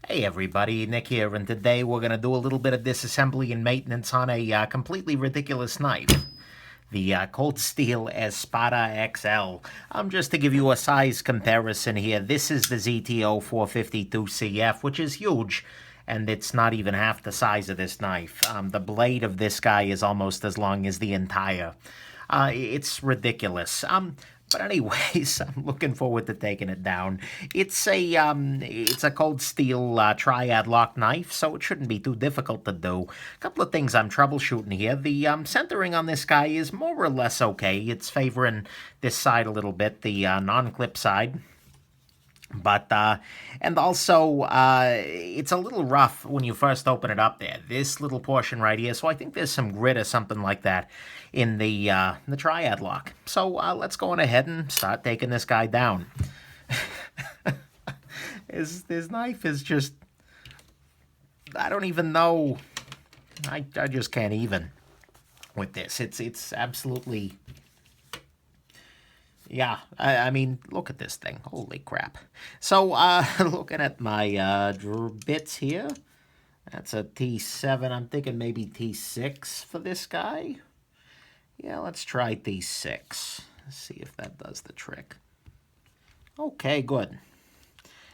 Hey everybody, Nick here, and today we're going to do a little bit of disassembly and maintenance on a completely ridiculous knife. The Cold Steel Espada XL. Just to give you a size comparison here, this is the ZTO 452CF, which is huge, and it's not even half the size of this knife. The blade of this guy is almost as long as the entire. It's ridiculous. But anyways, I'm looking forward to taking it down. It's a cold steel triad lock knife, so it shouldn't be too difficult to do. A couple of things I'm troubleshooting here. The centering on this guy is more or less okay. It's favoring this side a little bit, the non-clip side. But, and also, it's a little rough when you first open it up there. This little portion right here. So I think there's some grit or something like that in the triad lock. So let's go on ahead and start taking this guy down. This knife is just, I don't even know. I just can't even with this. It's absolutely... Yeah, I mean, look at this thing. Holy crap. So, looking at my bits here, that's a T7. I'm thinking maybe T6 for this guy. Yeah, let's try T6. Let's see if that does the trick. Okay, good.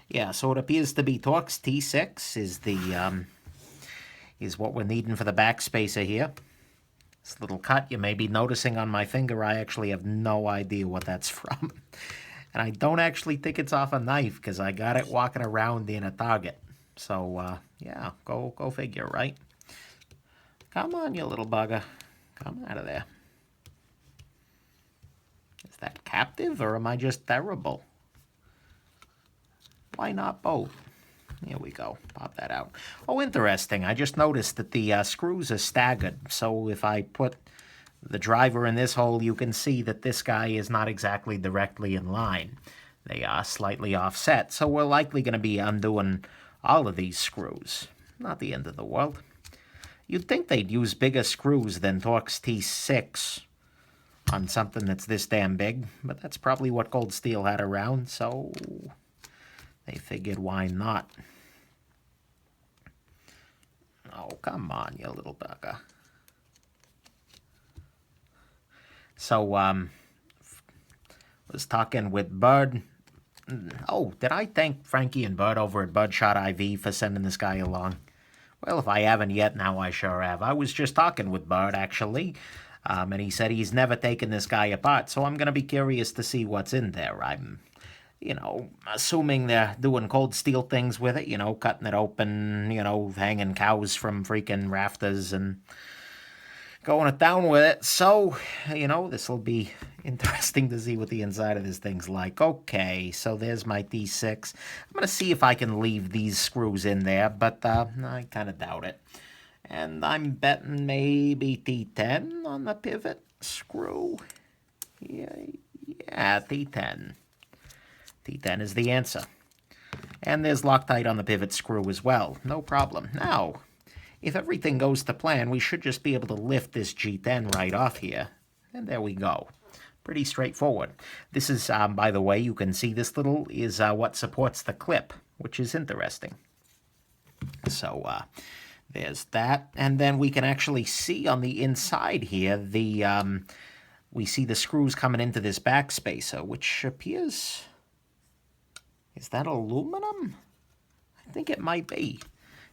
Yeah, so it appears to be Torx T6 is the is what we're needing for the backspacer here. This little cut you may be noticing on my finger, I actually have no idea what that's from. And I don't actually think it's off a knife because I got it walking around in a Target. So, yeah, go figure, right? Come on, you little bugger. Come out of there. Is that captive or am I just terrible? Why not both? Here we go. Pop that out. Oh, interesting. I just noticed that the screws are staggered. So if I put the driver in this hole, you can see that this guy is not exactly directly in line. They are slightly offset. So we're likely going to be undoing all of these screws. Not the end of the world. You'd think they'd use bigger screws than Torx T6 on something that's this damn big. But that's probably what Cold Steel had around. So they figured, why not? Oh, come on, you little bugger. So, was talking with Bud. Oh, did I thank Frankie and Bud over at Budshot IV for sending this guy along? Well, if I haven't yet, now I sure have. I was just talking with Bud, actually, and he said he's never taken this guy apart, so I'm going to be curious to see what's in there. I'm... assuming they're doing cold steel things with it, cutting it open, hanging cows from freaking rafters and going it down with it. So, this will be interesting to see what the inside of this thing's like. Okay, so there's my D6. I'm going to see if I can leave these screws in there, but I kind of doubt it. And I'm betting maybe T10 on the pivot screw. Yeah, T10. T10 is the answer. And there's Loctite on the pivot screw as well. No problem. Now, if everything goes to plan, we should just be able to lift this G10 right off here. And there we go. Pretty straightforward. This is, by the way, you can see this little is what supports the clip, which is interesting. So, there's that. And then we can actually see on the inside here, we see the screws coming into this backspacer, which appears... Is that aluminum? I think it might be.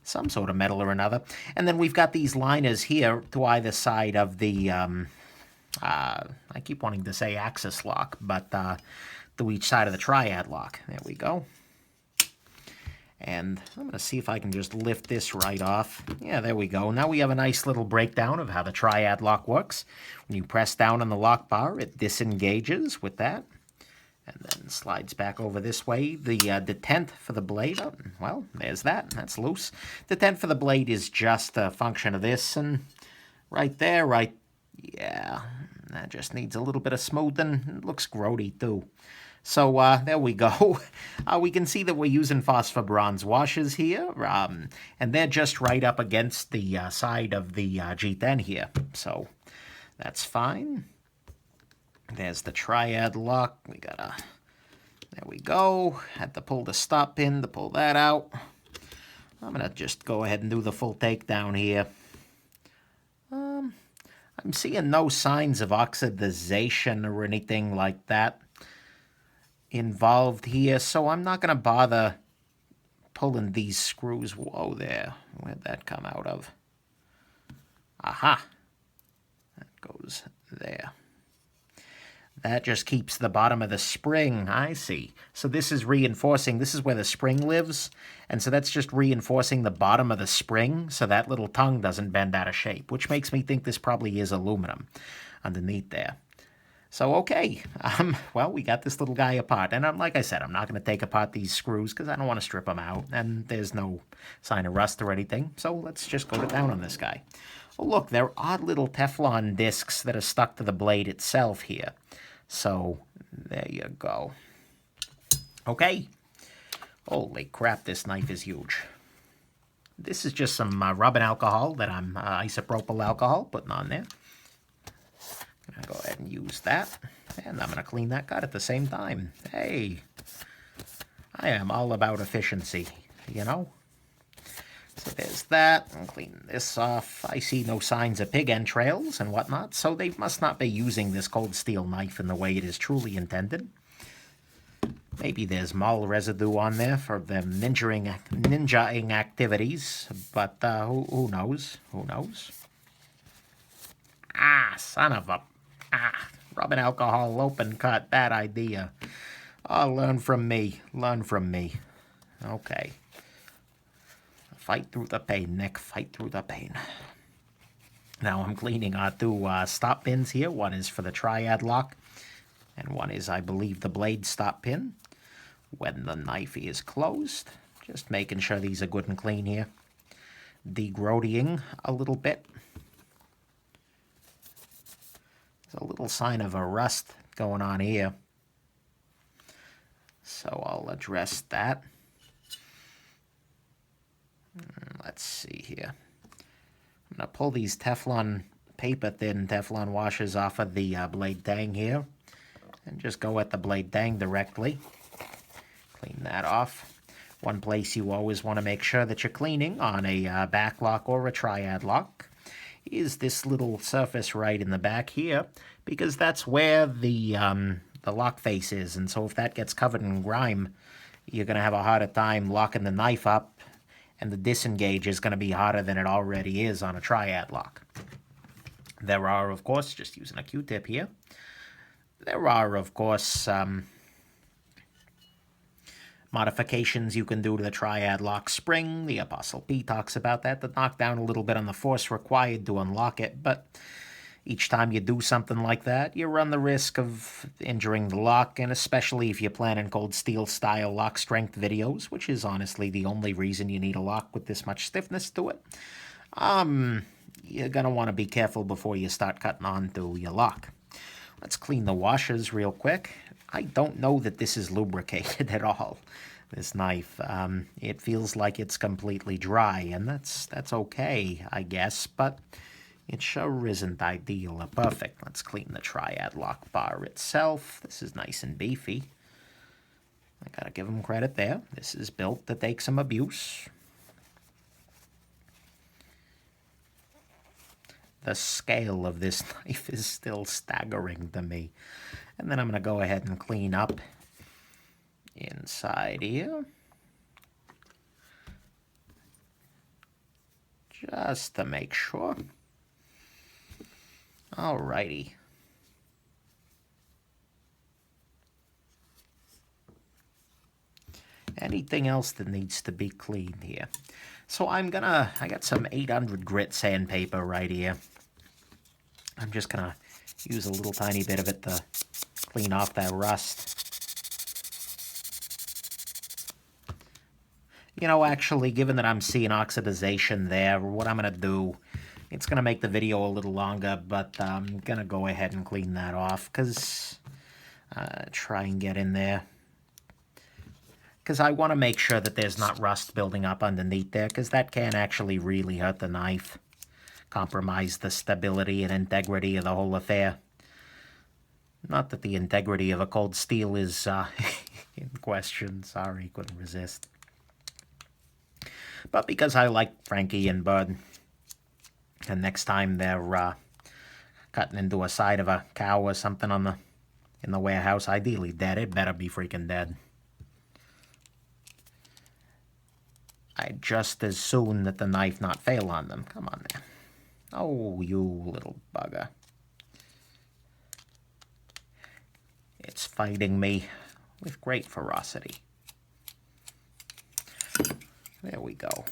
Some sort of metal or another. And then we've got these liners here to either side of the, I keep wanting to say axis lock, but to each side of the triad lock. There we go. And I'm going to see if I can just lift this right off. Yeah, there we go. Now we have a nice little breakdown of how the triad lock works. When you press down on the lock bar, it disengages with that. And then slides back over this way. The detent for the blade, oh, well, there's that. That's loose. Detent for the blade is just a function of this. And right there, yeah, that just needs a little bit of smoothing. It looks grody, too. So there we go. We can see that we're using phosphor bronze washers here. And they're just right up against the side of the G10 here. So that's fine. There's the triad lock. There we go. Had to pull the stop pin to pull that out. I'm going to just go ahead and do the full takedown here. I'm seeing no signs of oxidization or anything like that involved here, so I'm not going to bother pulling these screws. Whoa there. Where'd that come out of? Aha. That goes there. That just keeps the bottom of the spring. I see. So this is reinforcing. This is where the spring lives. And so that's just reinforcing the bottom of the spring so that little tongue doesn't bend out of shape, which makes me think this probably is aluminum underneath there. So, okay. Well, we got this little guy apart. And like I said, I'm not going to take apart these screws because I don't want to strip them out. And there's no sign of rust or anything. So let's just go down on this guy. Oh, look, there are odd little Teflon discs that are stuck to the blade itself here. So, there you go. Okay. Holy crap, this knife is huge. This is just some rubbing alcohol that I'm isopropyl alcohol putting on there. I'm going to go ahead and use that. And I'm going to clean that gut at the same time. Hey, I am all about efficiency, you know. So there's that. I'm cleaning this off. I see no signs of pig entrails and whatnot, so they must not be using this cold steel knife in the way it is truly intended. Maybe there's mole residue on there for the ninjaing activities, but who knows? Who knows? Ah, son of a... Ah, rubbing alcohol open cut, bad idea. Oh, learn from me. Learn from me. Okay. Fight through the pain, Nick. Fight through the pain. Now I'm cleaning our two stop pins here. One is for the triad lock, and one is, I believe, the blade stop pin. When the knife is closed, just making sure these are good and clean here. Degroadying a little bit. There's a little sign of a rust going on here. So I'll address that. Let's see here. I'm going to pull these Teflon, paper-thin Teflon washers off of the blade tang here. And just go at the blade tang directly. Clean that off. One place you always want to make sure that you're cleaning on a back lock or a triad lock is this little surface right in the back here, because that's where the lock face is. And so if that gets covered in grime, you're going to have a harder time locking the knife up, and the disengage is going to be harder than it already is on a triad lock. There are, of course, just using a Q-tip here, there are, of course, modifications you can do to the triad lock spring. The Apostle P talks about that, to knock down a little bit on the force required to unlock it, but each time you do something like that, you run the risk of injuring the lock, and especially if you plan in cold steel style lock strength videos, which is honestly the only reason you need a lock with this much stiffness to it, you're going to want to be careful before you start cutting onto your lock. Let's clean the washers real quick. I don't know that this is lubricated at all, this knife. It feels like it's completely dry, and that's okay, I guess, but it sure isn't ideal or perfect. Let's clean the triad lock bar itself. This is nice and beefy. I gotta give them credit there. This is built to take some abuse. The scale of this knife is still staggering to me. And then I'm gonna go ahead and clean up inside here, just to make sure. Alrighty. Anything else that needs to be cleaned here? So I got some 800 grit sandpaper right here. I'm just gonna use a little tiny bit of it to clean off that rust. You know, actually, given that I'm seeing oxidization there, what I'm gonna do, it's going to make the video a little longer, but I'm going to go ahead and clean that off, because try and get in there. Because I want to make sure that there's not rust building up underneath there, because that can actually really hurt the knife, compromise the stability and integrity of the whole affair. Not that the integrity of a cold steel is in question. Sorry, couldn't resist. But because I like Frankie and Bud, and next time they're cutting into a side of a cow or something in the warehouse, ideally dead, it better be freaking dead. I'd just as soon that the knife not fail on them. Come on there. Oh, you little bugger. It's fighting me with great ferocity. There we go.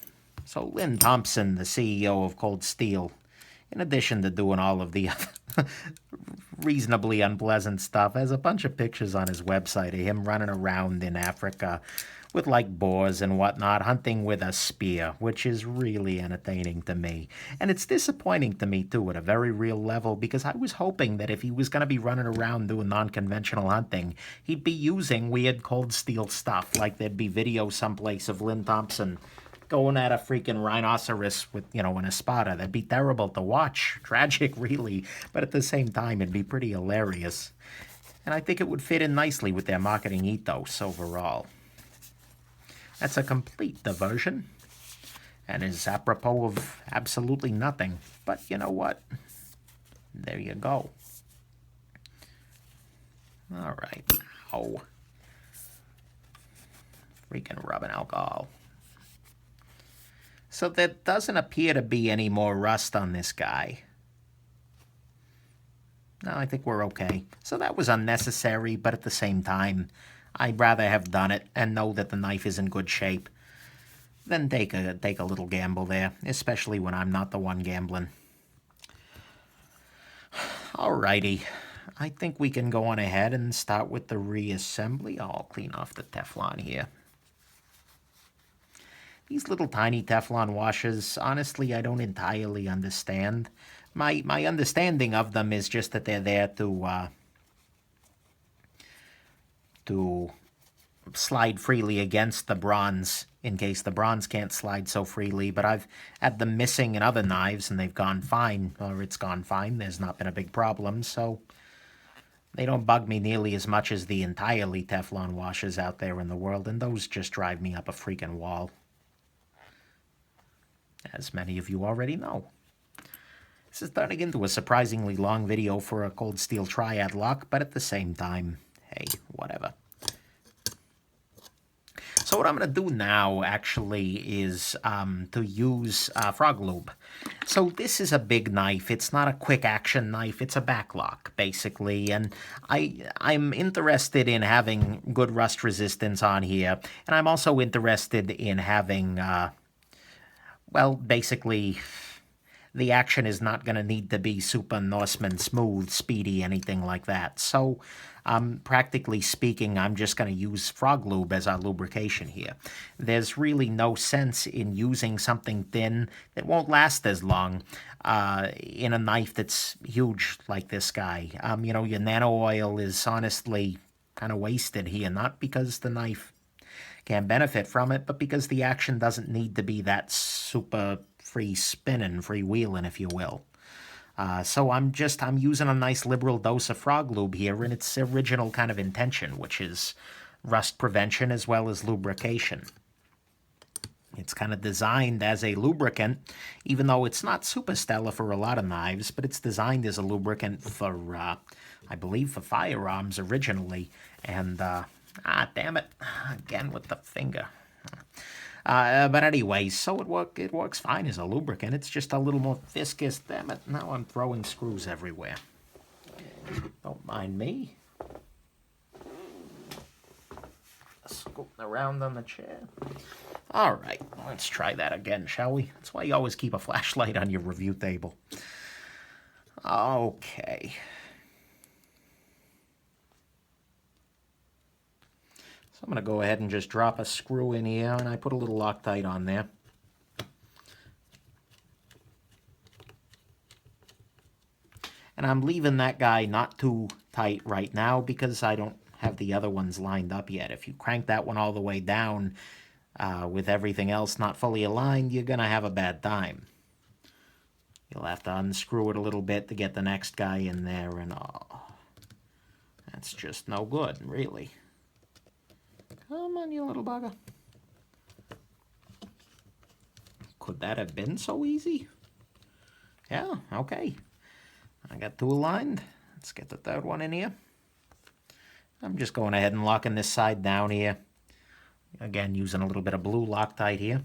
So Lynn Thompson, the CEO of Cold Steel, in addition to doing all of the reasonably unpleasant stuff, has a bunch of pictures on his website of him running around in Africa with like boars and whatnot, hunting with a spear, which is really entertaining to me. And it's disappointing to me, too, at a very real level, because I was hoping that if he was going to be running around doing non-conventional hunting, he'd be using weird Cold Steel stuff, like there'd be video someplace of Lynn Thompson going at a freaking rhinoceros with, an Espada. That'd be terrible to watch. Tragic, really. But at the same time, it'd be pretty hilarious. And I think it would fit in nicely with their marketing ethos overall. That's a complete diversion, and is apropos of absolutely nothing. But you know what? There you go. All right. Ow. Freaking rubbing alcohol. So there doesn't appear to be any more rust on this guy. No, I think we're okay. So that was unnecessary, but at the same time, I'd rather have done it and know that the knife is in good shape than take a little gamble there, especially when I'm not the one gambling. Alrighty, I think we can go on ahead and start with the reassembly. I'll clean off the Teflon here. These little tiny Teflon washers, honestly, I don't entirely understand. My understanding of them is just that they're there to slide freely against the bronze in case the bronze can't slide so freely. But I've had them missing in other knives and they've gone fine, or it's gone fine. There's not been a big problem, so they don't bug me nearly as much as the entirely Teflon washers out there in the world, and those just drive me up a freaking wall, as many of you already know. This is turning into a surprisingly long video for a Cold Steel Triad lock, but at the same time, hey, whatever. So what I'm going to do now, actually, is to use frog lube. So this is a big knife. It's not a quick action knife. It's a backlock, basically. And I'm interested in having good rust resistance on here. And I'm also interested in having, well, basically, the action is not going to need to be super Norseman smooth, speedy, anything like that. So, practically speaking, I'm just going to use frog lube as our lubrication here. There's really no sense in using something thin that won't last as long in a knife that's huge like this guy. Your nano oil is honestly kind of wasted here, not because the knife can benefit from it, but because the action doesn't need to be that super free spinning, freewheeling, if you will. So I'm using a nice liberal dose of frog lube here in its original kind of intention, which is rust prevention as well as lubrication. It's kind of designed as a lubricant, even though it's not super stellar for a lot of knives, but it's designed as a lubricant for, I believe, for firearms originally. And, damn it, again with the finger. But anyway, so it works fine as a lubricant. It's just a little more viscous. Damn it, now I'm throwing screws everywhere. Don't mind me. Scooting around on the chair. All right, let's try that again, shall we? That's why you always keep a flashlight on your review table. Okay. So I'm going to go ahead and just drop a screw in here, and I put a little Loctite on there. And I'm leaving that guy not too tight right now because I don't have the other ones lined up yet. If you crank that one all the way down with everything else not fully aligned, you're going to have a bad time. You'll have to unscrew it a little bit to get the next guy in there, and that's just no good, really. Come on, you little bugger. Could that have been so easy? Yeah, okay. I got two aligned. Let's get the third one in here. I'm just going ahead and locking this side down here. Again, using a little bit of blue Loctite here.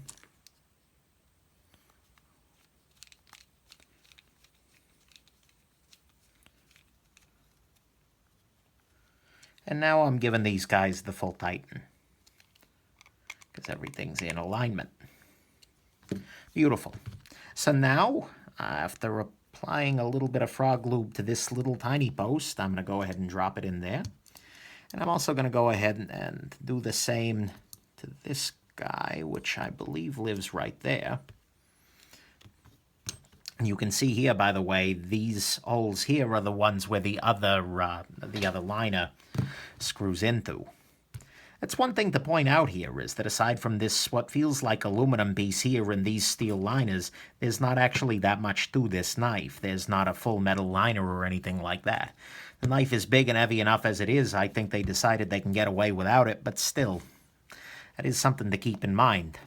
And now I'm giving these guys the full tighten, because everything's in alignment. Beautiful. So now, after applying a little bit of frog lube to this little tiny post, I'm going to go ahead and drop it in there. And I'm also going to go ahead and do the same to this guy, which I believe lives right there. And you can see here, by the way, these holes here are the ones where the other liner screws into. That's one thing to point out here, is that aside from this, what feels like aluminum piece here and these steel liners, there's not actually that much to this knife. There's not a full metal liner or anything like that. The knife is big and heavy enough as it is. I think they decided they can get away without it, but still, that is something to keep in mind.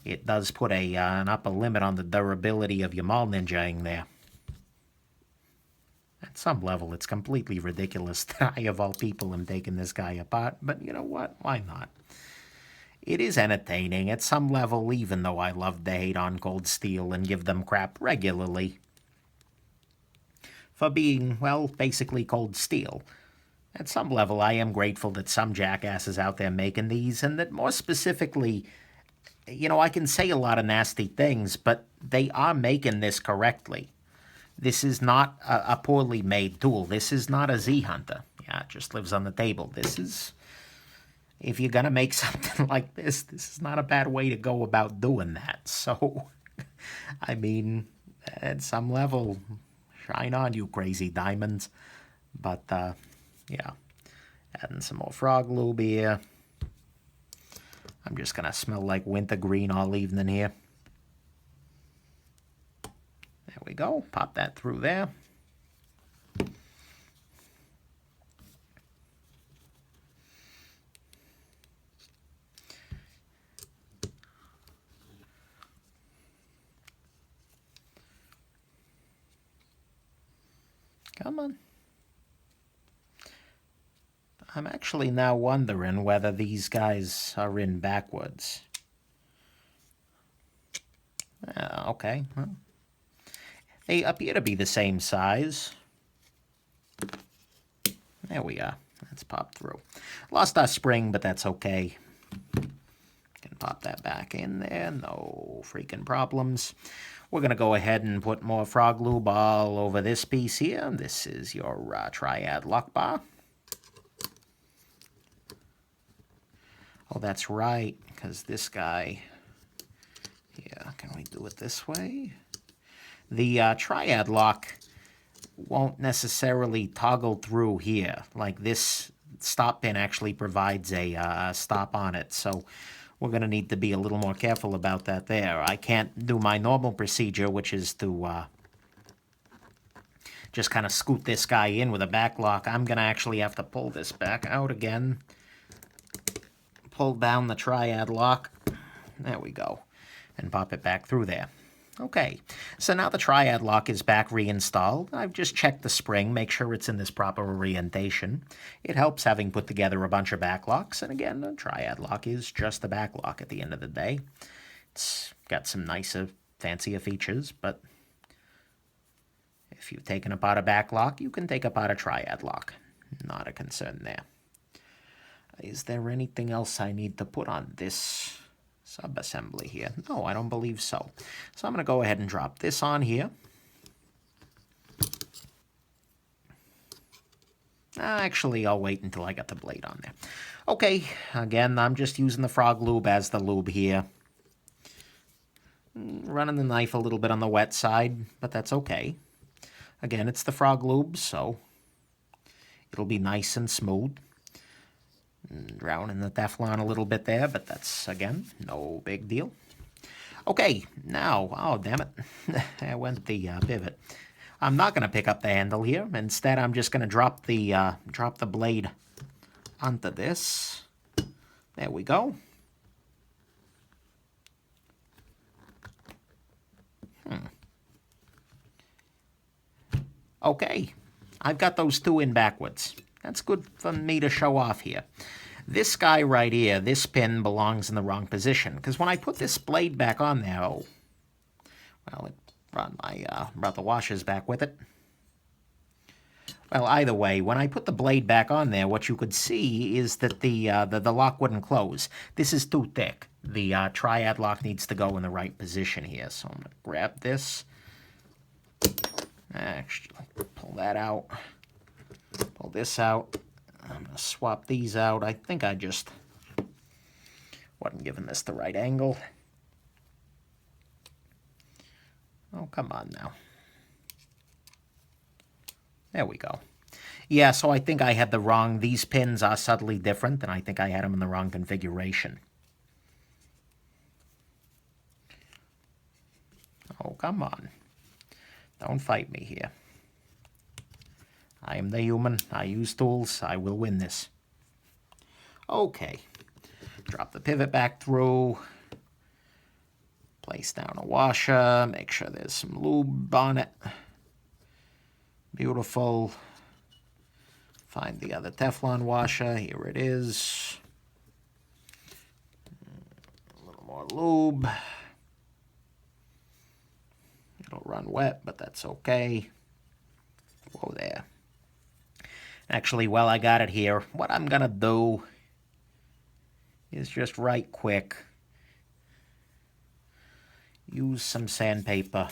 It does put an upper limit on the durability of your Mall Ninja-ing there. At some level, it's completely ridiculous that I, of all people, am taking this guy apart, but you know what? Why not? It is entertaining at some level, even though I love to hate on cold steel and give them crap regularly for being, well, basically cold steel. At some level, I am grateful that some jackasses out there making these, and that more specifically, you know, I can say a lot of nasty things, but they are making this correctly. This is not a poorly made tool. This is not a Z-Hunter. Yeah, it just lives on the table. This is, if you're going to make something like this is not a bad way to go about doing that. So, I mean, at some level, shine on, you crazy diamonds. But, yeah, adding some more frog lube here. I'm just going to smell like wintergreen all evening here. There we go. Pop that through there. Come on. I'm actually now wondering whether these guys are in backwards. Okay. Well, they appear to be the same size. There we are. Let's pop through. Lost our spring, but that's okay. Can pop that back in there. No freaking problems. We're going to go ahead and put more frog lube all over this piece here. This is your triad lock bar. Oh, that's right, because this guy... Yeah, can we do it this way? The triad lock won't necessarily toggle through here. Like this stop pin actually provides a stop on it, so we're going to need to be a little more careful about that there. I can't do my normal procedure, which is to just kind of scoot this guy in with a back lock. I'm going to actually have to pull this back out again. Pull down the triad lock. There we go. And pop it back through there. Okay, so now the triad lock is back reinstalled. I've just checked the spring, make sure it's in this proper orientation. It helps having put together a bunch of back locks, and again, the triad lock is just a back lock at the end of the day. It's got some nicer, fancier features, but if you've taken apart a back lock, you can take apart a triad lock. Not a concern there. Is there anything else I need to put on this sub-assembly here? No, I don't believe so. So I'm going to go ahead and drop this on here. Actually, I'll wait until I got the blade on there. Okay, again, I'm just using the frog lube as the lube here. Running the knife a little bit on the wet side, but that's okay. Again, it's the frog lube, so it'll be nice and smooth. Drowning the Teflon a little bit there, but that's, again, no big deal. Okay, now, oh, damn it. There went the pivot. I'm not going to pick up the handle here. Instead, I'm just going to drop the blade onto this. There we go. Okay, I've got those two in backwards. That's good for me to show off here. This guy right here, this pin belongs in the wrong position, because when I put this blade back on there, oh, well, it brought the washers back with it. Well, either way, when I put the blade back on there, what you could see is that the lock wouldn't close. This is too thick. The triad lock needs to go in the right position here. So I'm going to grab this. Actually, pull that out. Pull this out. I'm going to swap these out. I think I just wasn't giving this the right angle. Oh, come on now. There we go. Yeah, so I think I had the wrong... These pins are subtly different, and I think I had them in the wrong configuration. Oh, come on. Don't fight me here. I am the human. I use tools. I will win this. Okay. Drop the pivot back through. Place down a washer. Make sure there's some lube on it. Beautiful. Find the other Teflon washer. Here it is. A little more lube. It'll run wet, but that's okay. Whoa there. Actually, while I got it here, what I'm going to do is just right quick use some sandpaper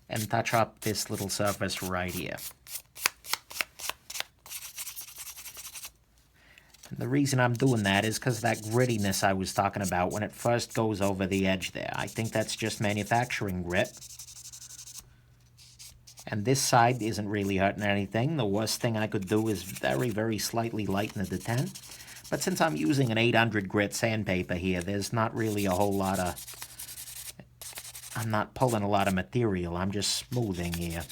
and touch up this little surface right here. And the reason I'm doing that is because that grittiness I was talking about when it first goes over the edge there. I think that's just manufacturing grit. And this side isn't really hurting anything. The worst thing I could do is very, very slightly lighten the detent. But since I'm using an 800 grit sandpaper here, there's not really a whole lot of... I'm not pulling a lot of material. I'm just smoothing here.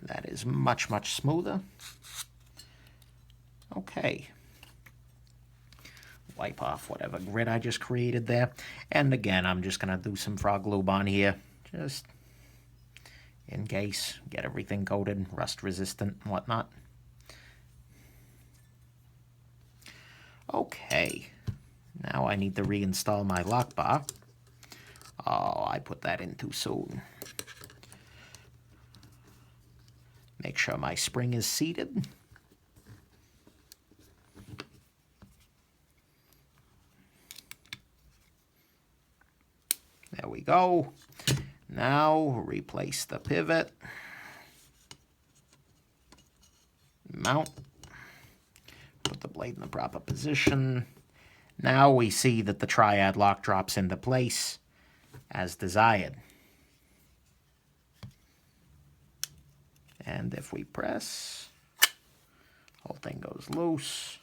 That is much, much smoother. Okay. Wipe off whatever grit I just created there. And again, I'm just going to do some frog lube on here. Just in case. Get everything coated, rust resistant and whatnot. Okay. Now I need to reinstall my lock bar. Oh, I put that in too soon. Make sure my spring is seated. There we go. Now replace the pivot. Mount. Put the blade in the proper position. Now we see that the triad lock drops into place as desired. And if we press, whole thing goes loose.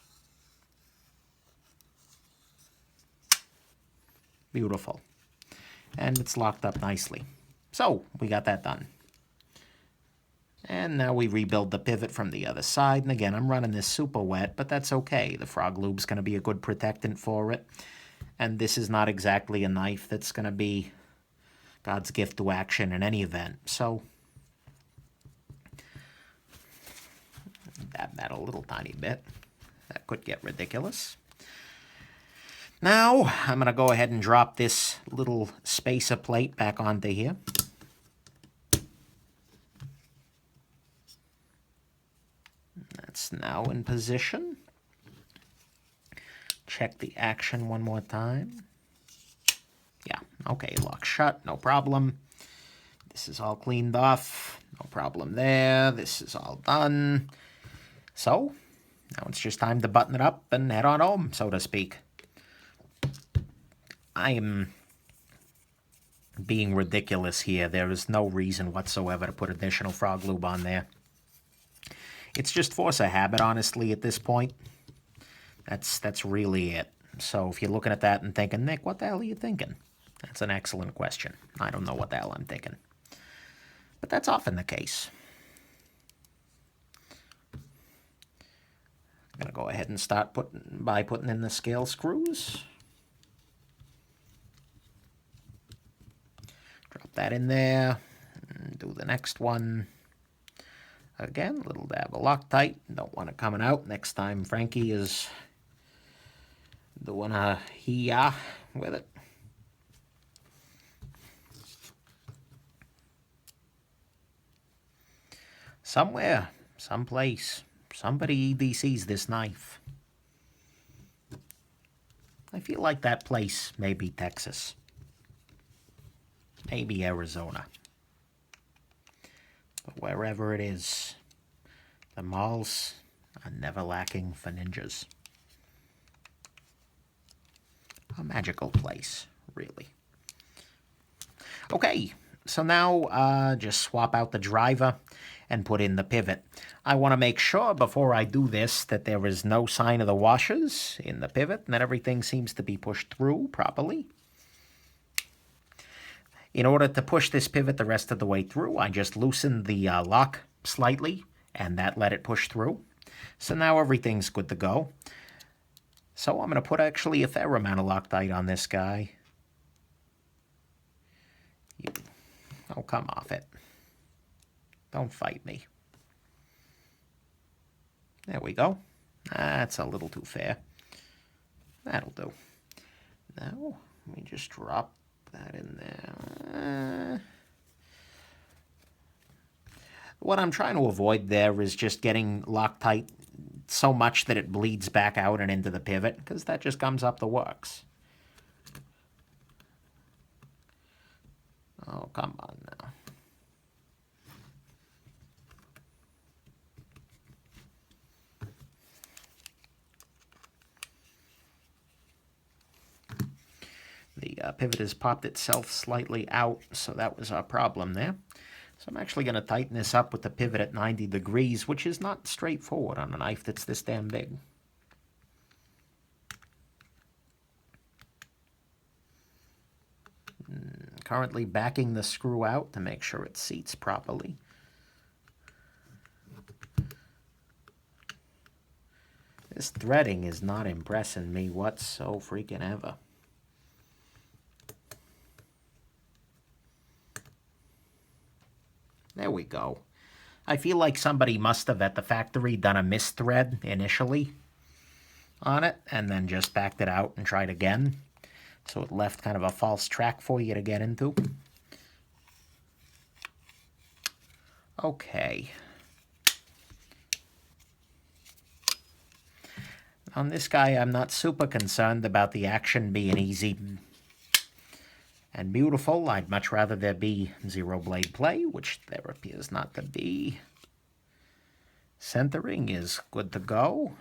Beautiful. And it's locked up nicely. So, we got that done. And now we rebuild the pivot from the other side. And again, I'm running this super wet, but that's okay. The frog lube's going to be a good protectant for it. And this is not exactly a knife that's going to be God's gift to action in any event. So, dab that a little tiny bit. That could get ridiculous. Now, I'm going to go ahead and drop this little spacer plate back onto here. That's now in position. Check the action one more time. Yeah, okay, lock shut, no problem. This is all cleaned off, no problem there. This is all done. So, now it's just time to button it up and head on home, so to speak. I am being ridiculous here. There is no reason whatsoever to put additional frog lube on there. It's just force of habit, honestly, at this point. That's really it. So if you're looking at that and thinking, Nick, what the hell are you thinking? That's an excellent question. I don't know what the hell I'm thinking. But that's often the case. I'm going to go ahead and start by putting in the scale screws. that in there. And do the next one. Again, little dab of Loctite. Don't want it coming out next time Frankie is doing a hee-yah with it. Somewhere, someplace, somebody EDCs this knife. I feel like that place may be Texas. Maybe Arizona. But wherever it is, the malls are never lacking for ninjas. A magical place, really. Okay, so now just swap out the driver and put in the pivot. I want to make sure before I do this that there is no sign of the washers in the pivot and that everything seems to be pushed through properly. In order to push this pivot the rest of the way through, I just loosened the lock slightly and that let it push through. So now everything's good to go. So I'm going to put actually a fair amount of Loctite on this guy. Oh, come off it. Don't fight me. There we go. That's a little too fair. That'll do. Now, let me just drop that in there. What I'm trying to avoid there is just getting Loctite so much that it bleeds back out and into the pivot, because that just comes up the works. Oh, come on now. The pivot has popped itself slightly out, so that was our problem there. So I'm actually going to tighten this up with the pivot at 90 degrees, which is not straightforward on a knife that's this damn big. Currently backing the screw out to make sure it seats properly. This threading is not impressing me whatso freaking ever. There we go. I feel like somebody must have at the factory done a misthread initially on it and then just backed it out and tried again. So it left kind of a false track for you to get into. Okay. On this guy, I'm not super concerned about the action being easy and beautiful. I'd much rather there be zero blade play, which there appears not to be. Centering is good to go.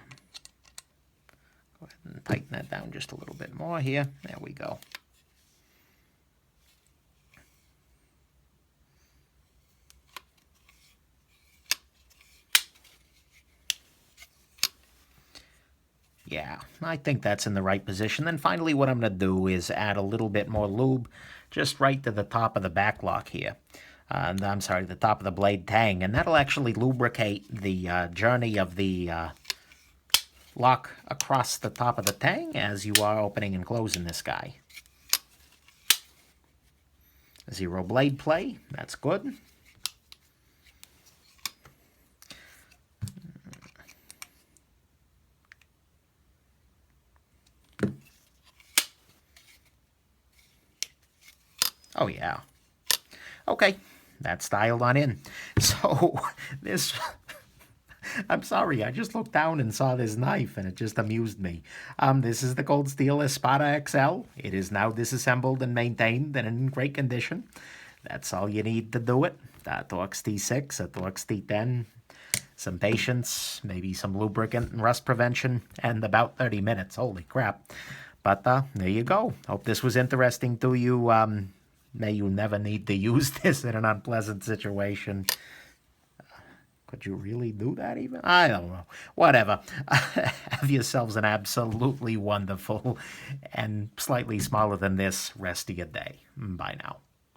Go ahead and tighten that down just a little bit more here. There we go. Yeah, I think that's in the right position. Then finally what I'm going to do is add a little bit more lube just right to the top of the back lock here. I'm sorry, the top of the blade tang. And that'll actually lubricate the journey of the lock across the top of the tang as you are opening and closing this guy. Zero blade play, that's good. Oh, yeah. Okay, that's dialed on in. So, this... I'm sorry, I just looked down and saw this knife, and it just amused me. This is the Cold Steel Espada XL. It is now disassembled and maintained and in great condition. That's all you need to do it. A Torx T6, a Torx T10, some patience, maybe some lubricant and rust prevention, and about 30 minutes. Holy crap. But there you go. Hope this was interesting to you. May you never need to use this in an unpleasant situation. Could you really do that even? I don't know. Whatever. Have yourselves an absolutely wonderful and slightly smaller than this rest of your day. Bye now.